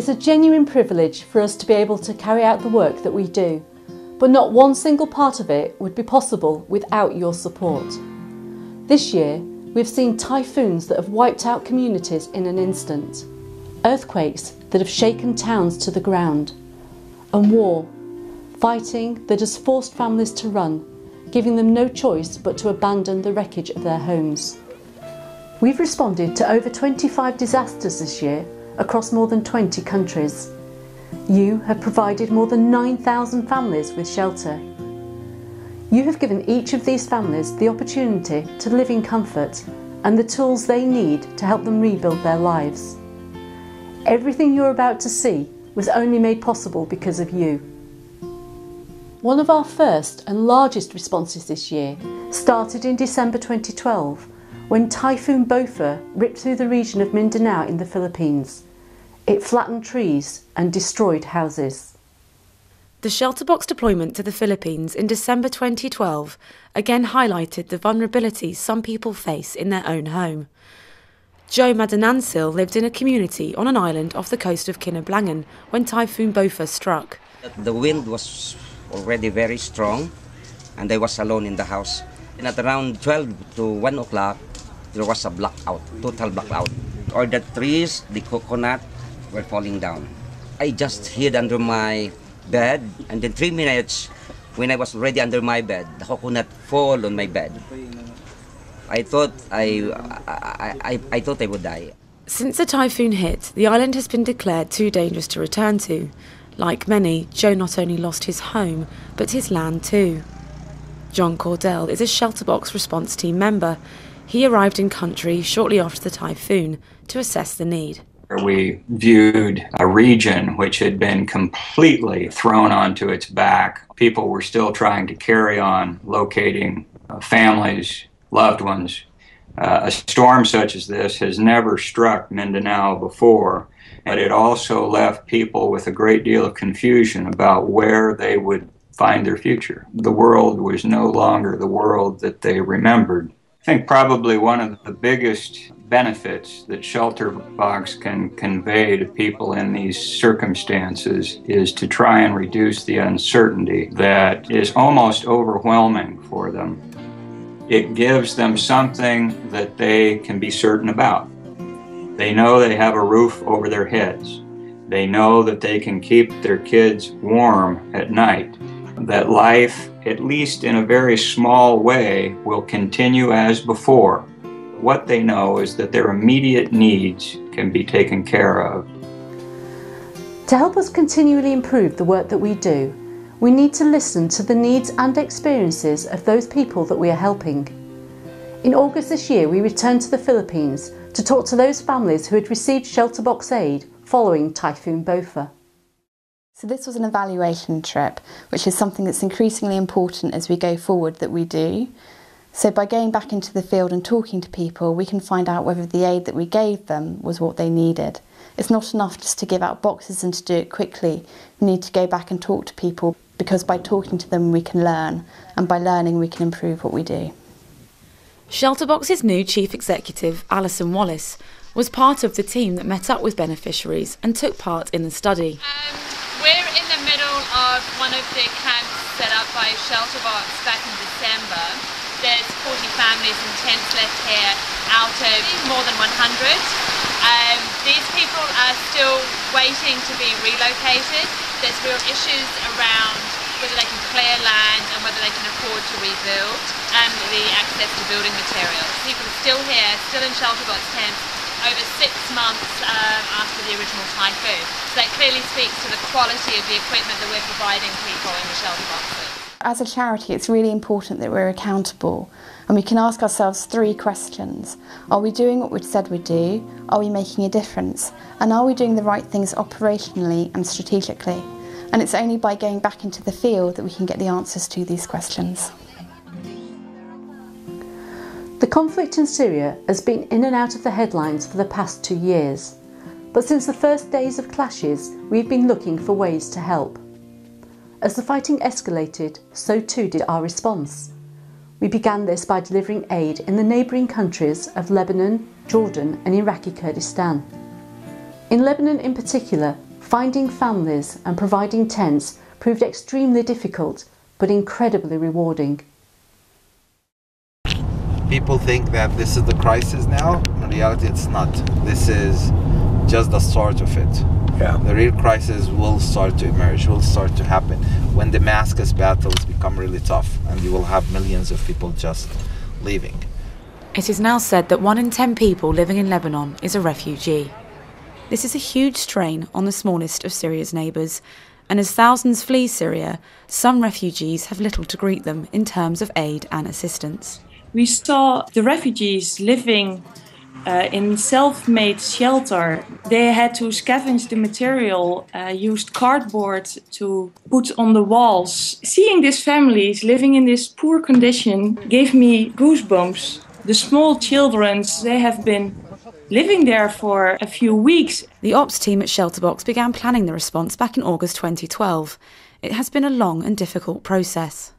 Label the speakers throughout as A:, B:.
A: It's a genuine privilege for us to be able to carry out the work that we do, but not one single part of it would be possible without your support. This year, we've seen typhoons that have wiped out communities in an instant, earthquakes that have shaken towns to the ground, and war, fighting that has forced families to run, giving them no choice but to abandon the wreckage of their homes. We've responded to over 25 disasters this year across more than 20 countries. You have provided more than 9,000 families with shelter. You have given each of these families the opportunity to live in comfort and the tools they need to help them rebuild their lives. Everything you're about to see was only made possible because of you. One of our first and largest responses this year started in December 2012 when Typhoon Bopha ripped through the region of Mindanao in the Philippines. It flattened trees and destroyed houses.
B: The ShelterBox deployment to the Philippines in December 2012 again highlighted the vulnerabilities some people face in their own home. Joe Madanansil lived in a community on an island off the coast of Kinablangan when Typhoon Bopha struck.
C: The wind was already very strong and I was alone in the house. And at around 12 to 1 o'clock, there was a blackout, total blackout. All the trees, the coconut were falling down. I just hid under my bed, and in 3 minutes, when I was already under my bed, the coconut fall on my bed. I thought I thought I would die.
B: Since the typhoon hit, the island has been declared too dangerous to return to. Like many, Joe not only lost his home, but his land too. John Cordell is a ShelterBox response team member. He arrived in country shortly after the typhoon to assess the need.
D: We viewed a region which had been completely thrown onto its back. People were still trying to carry on locating families, loved ones. A storm such as this has never struck Mindanao before, but it also left people with a great deal of confusion about where they would find their future. The world was no longer the world that they remembered. I think probably one of the biggest benefits that ShelterBox can convey to people in these circumstances is to try and reduce the uncertainty that is almost overwhelming for them. It gives them something that they can be certain about. They know they have a roof over their heads. They know that they can keep their kids warm at night. That life, at least in a very small way, will continue as before. What they know is that their immediate needs can be taken care of.
A: To help us continually improve the work that we do, we need to listen to the needs and experiences of those people that we are helping. In August this year, we returned to the Philippines to talk to those families who had received ShelterBox aid following Typhoon Bopha.
E: So this was an evaluation trip, which is something that's increasingly important as we go forward that we do. So by going back into the field and talking to people, we can find out whether the aid that we gave them was what they needed. It's not enough just to give out boxes and to do it quickly. We need to go back and talk to people, because by talking to them we can learn, and by learning we can improve what we do.
B: ShelterBox's new Chief Executive, Alison Wallace, was part of the team that met up with beneficiaries and took part in the study.
F: We're in the middle of one of the camps set up by ShelterBox back in December. There's 40 families and tents left here out of more than 100. These people are still waiting to be relocated. There's real issues around whether they can clear land and whether they can afford to rebuild, and the access to building materials. People are still here, still in ShelterBox tents, over 6 months after the original typhoon. So that clearly speaks to the quality of the equipment that we're providing people in the ShelterBoxes.
E: As a charity, it's really important that we're accountable, and we can ask ourselves 3 questions. Are we doing what we said we'd do? Are we making a difference? And are we doing the right things operationally and strategically? And it's only by going back into the field that we can get the answers to these questions.
A: The conflict in Syria has been in and out of the headlines for the past 2 years, but since the first days of clashes, we've been looking for ways to help. As the fighting escalated, so too did our response. We began this by delivering aid in the neighbouring countries of Lebanon, Jordan and Iraqi Kurdistan. In Lebanon in particular, finding families and providing tents proved extremely difficult but incredibly rewarding.
G: People think that this is the crisis now. In reality, it's not. This is just the start of it.
H: Yeah.
G: The real crisis will start to emerge, will start to happen when Damascus battles become really tough and you will have millions of people just leaving.
B: It is now said that 1 in 10 people living in Lebanon is a refugee. This is a huge strain on the smallest of Syria's neighbours, and as thousands flee Syria, some refugees have little to greet them in terms of aid and assistance.
I: We saw the refugees living in self-made shelter. They had to scavenge the material, used cardboard to put on the walls. Seeing these families living in this poor condition gave me goosebumps. The small children, they have been living there for a few weeks.
B: The ops team at ShelterBox began planning the response back in August 2012. It has been a long and difficult process.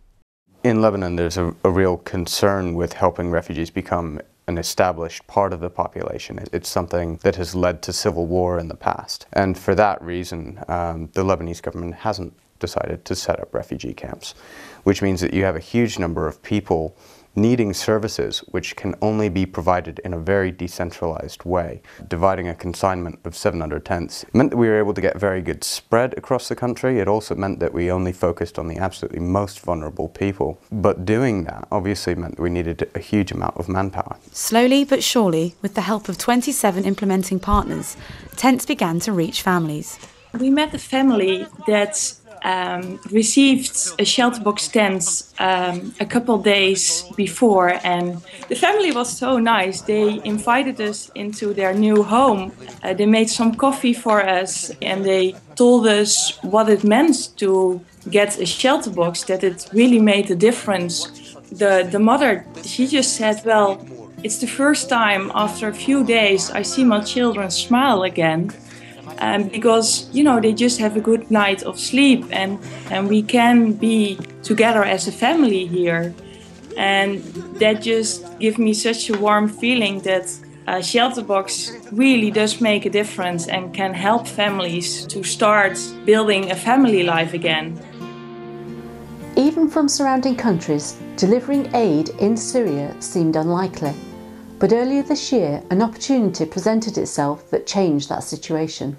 J: In Lebanon, there's a real concern with helping refugees become an established part of the population. It's something that has led to civil war in the past. And for that reason, the Lebanese government hasn't decided to set up refugee camps, which means that you have a huge number of people needing services which can only be provided in a very decentralized way. Dividing a consignment of 700 tents meant that we were able to get very good spread across the country. It also meant that we only focused on the absolutely most vulnerable people. But doing that obviously meant that we needed a huge amount of manpower.
B: Slowly but surely, with the help of 27 implementing partners, tents began to reach families.
I: We met a family that received a ShelterBox tent a couple days before, and the family was so nice. They invited us into their new home. They made some coffee for us and they told us what it meant to get a ShelterBox, that it really made a difference. The mother, she just said, well, it's the first time after a few days I see my children smile again. Because, you know, they just have a good night of sleep and we can be together as a family here. And that just gives me such a warm feeling that ShelterBox really does make a difference and can help families to start building a family life again.
A: Even from surrounding countries, delivering aid in Syria seemed unlikely. But earlier this year, an opportunity presented itself that changed that situation.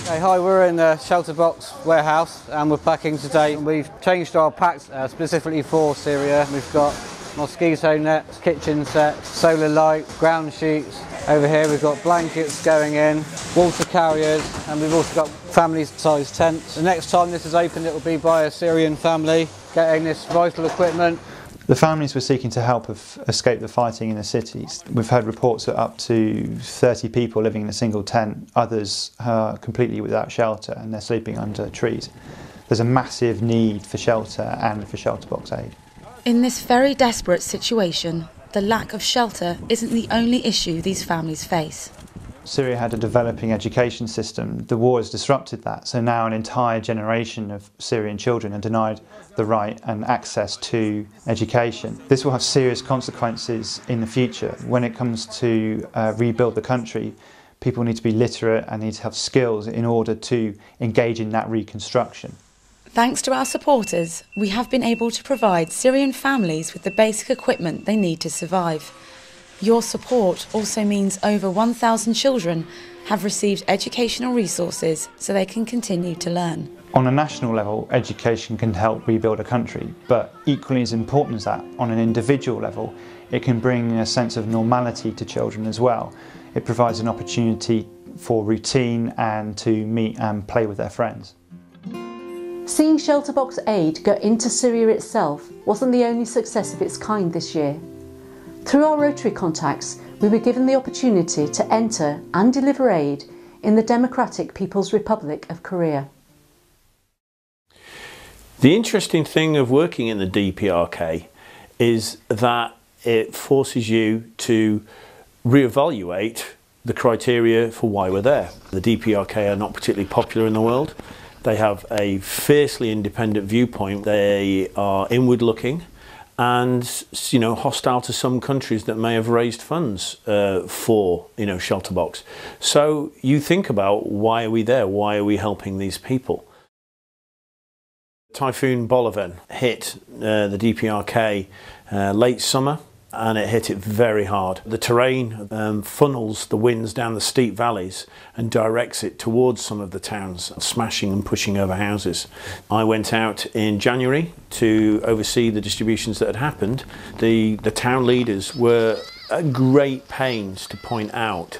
K: Hey, hi, we're in the ShelterBox warehouse and we're packing today. We've changed our packs specifically for Syria. We've got mosquito nets, kitchen sets, solar light, ground sheets. Over here we've got blankets going in, water carriers, and we've also got family-sized tents. The next time this is opened it will be by a Syrian family getting this vital equipment.
L: The families were seeking to help escape the fighting in the cities. We've had reports that up to 30 people living in a single tent, others are completely without shelter and they're sleeping under trees. There's a massive need for shelter and for ShelterBox aid.
B: In this very desperate situation, the lack of shelter isn't the only issue these families face.
L: Syria had a developing education system. The war has disrupted that, so now an entire generation of Syrian children are denied the right and access to education. This will have serious consequences in the future. When it comes to rebuild the country, people need to be literate and need to have skills in order to engage in that reconstruction.
B: Thanks to our supporters, we have been able to provide Syrian families with the basic equipment they need to survive. Your support also means over 1,000 children have received educational resources so they can continue to learn.
L: On a national level, education can help rebuild a country, but equally as important as that, on an individual level, it can bring a sense of normality to children as well. It provides an opportunity for routine and to meet and play with their friends.
A: Seeing ShelterBox aid go into Syria itself wasn't the only success of its kind this year. Through our Rotary contacts, we were given the opportunity to enter and deliver aid in the Democratic People's Republic of Korea.
H: The interesting thing of working in the DPRK is that it forces you to reevaluate the criteria for why we're there. The DPRK are not particularly popular in the world. They have a fiercely independent viewpoint. They are inward looking and hostile to some countries that may have raised funds for ShelterBox. So you think about, why are we there? Why are we helping these people? Typhoon Bopha hit the DPRK late summer, and it hit it very hard. The terrain funnels the winds down the steep valleys and directs it towards some of the towns, smashing and pushing over houses. I went out in January to oversee the distributions that had happened. The town leaders were at great pains to point out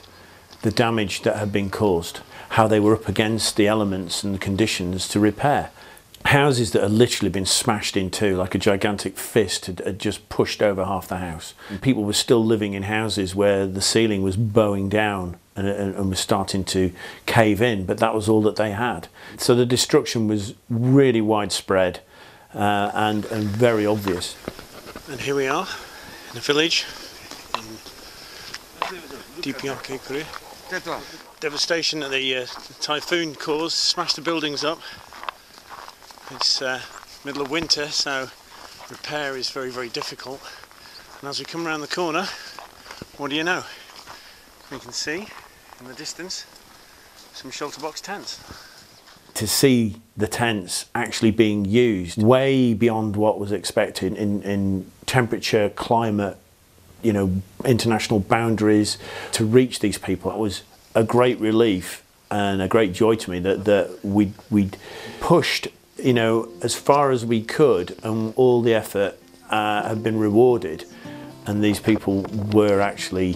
H: the damage that had been caused, how they were up against the elements and the conditions to repair. Houses that had literally been smashed in two, like a gigantic fist had just pushed over half the house. People were still living in houses where the ceiling was bowing down and was starting to cave in, but that was all that they had. So the destruction was really widespread and very obvious. And here we are in a village in DPRK Korea. Devastation that the typhoon caused smashed the buildings up. It's middle of winter, so repair is very, very difficult. And as we come around the corner, what do you know? We can see in the distance some ShelterBox tents. To see the tents actually being used way beyond what was expected in temperature, climate, international boundaries, to reach these people, it was a great relief and a great joy to me that we'd pushed as far as we could, and all the effort had been rewarded, and these people were actually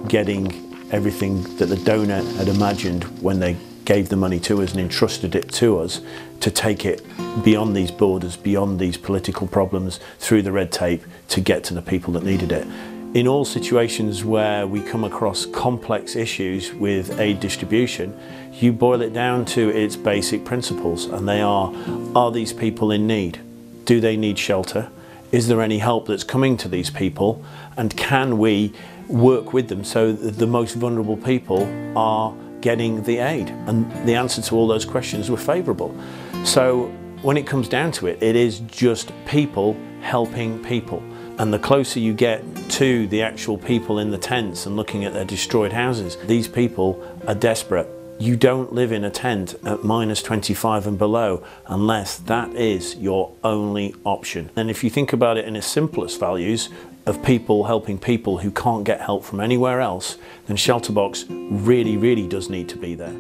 H: getting everything that the donor had imagined when they gave the money to us and entrusted it to us, to take it beyond these borders, beyond these political problems, through the red tape, to get to the people that needed it. In all situations where we come across complex issues with aid distribution, you boil it down to its basic principles, and they are these people in need? Do they need shelter? Is there any help that's coming to these people? And can we work with them so that the most vulnerable people are getting the aid? And the answer to all those questions were favourable. So when it comes down to it, it is just people helping people. And the closer you get to the actual people in the tents and looking at their destroyed houses, these people are desperate. You don't live in a tent at -25 and below unless that is your only option. And if you think about it in its simplest values of people helping people who can't get help from anywhere else, then ShelterBox really, really does need to be there.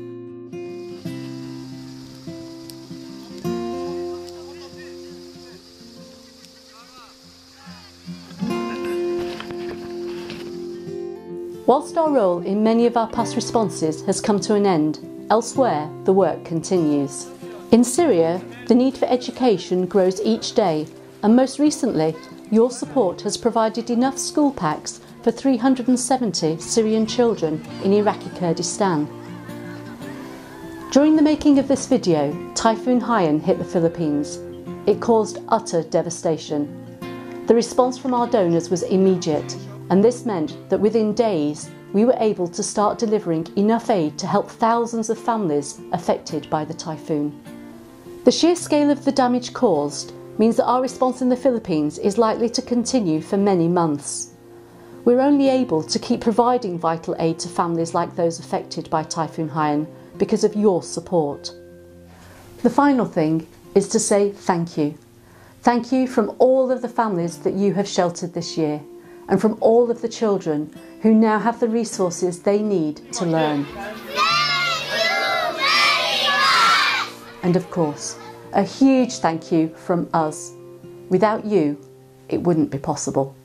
A: Whilst our role in many of our past responses has come to an end, elsewhere the work continues. In Syria, the need for education grows each day, and most recently, your support has provided enough school packs for 370 Syrian children in Iraqi Kurdistan. During the making of this video, Typhoon Haiyan hit the Philippines. It caused utter devastation. The response from our donors was immediate, and this meant that within days we were able to start delivering enough aid to help thousands of families affected by the typhoon. The sheer scale of the damage caused means that our response in the Philippines is likely to continue for many months. We're only able to keep providing vital aid to families like those affected by Typhoon Haiyan because of your support. The final thing is to say thank you. Thank you from all of the families that you have sheltered this year, and from all of the children who now have the resources they need to learn. And of course, a huge thank you from us. Without you, it wouldn't be possible.